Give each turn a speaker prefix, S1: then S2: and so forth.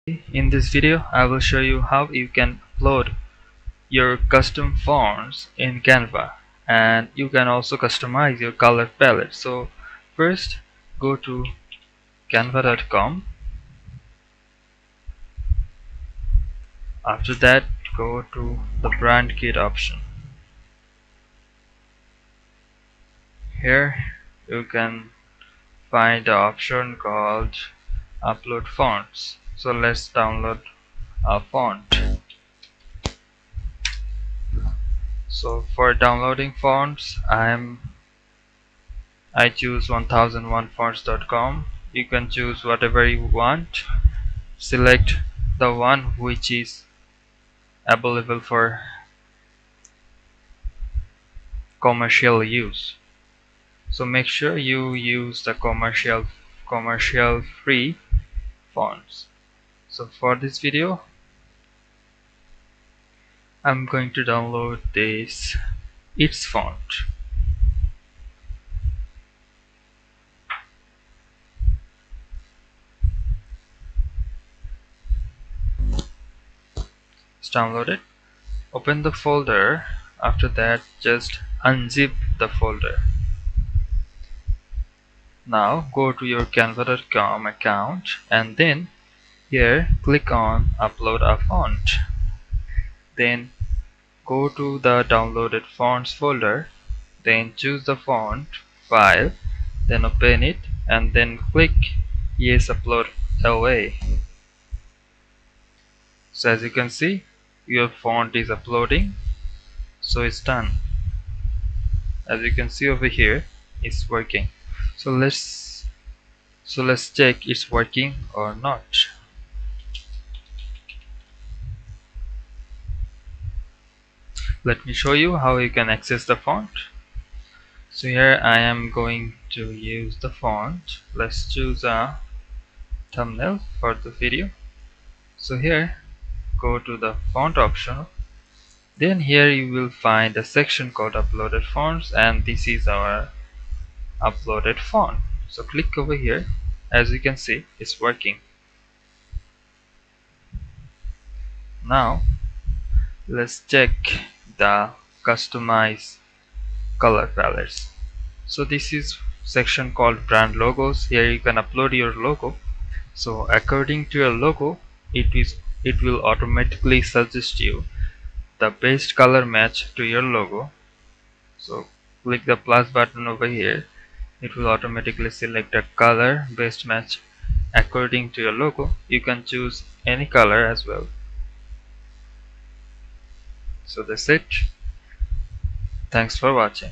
S1: In this video, I will show you how you can upload your custom fonts in Canva, and you can also customize your color palette. So first, go to canva.com. After that, go to the brand kit option. Here you can find the option called upload fonts. So let's download a font. So for downloading fonts, I choose 1001fonts.com. You can choose whatever you want. Select the one which is available for commercial use. So make sure you use the commercial free fonts. So for this video, I'm going to download this its font. It's downloaded. Open the folder. After that, just unzip the folder. Now go to your canva.com account and then here click on upload a font. Then go to the downloaded fonts folder, then choose the font file, then open it and then click yes, upload away. So as you can see, your font is uploading, so it's done. As you can see over here, it's working. So let's check it's working or not. Let me show you how you can access the font. So here I am going to use the font. Let's choose a thumbnail for the video. So here, go to the font option. Then here you will find a section called uploaded fonts, and this is our uploaded font. So click over here. As you can see, it's working. Now let's check the customize color palettes. So this is section called brand logos. Here you can upload your logo. So according to your logo, it will automatically suggest you the best color match to your logo. So click the plus button over here. It will automatically select a color best match according to your logo. You can choose any color as well. So that's it. Thanks for watching.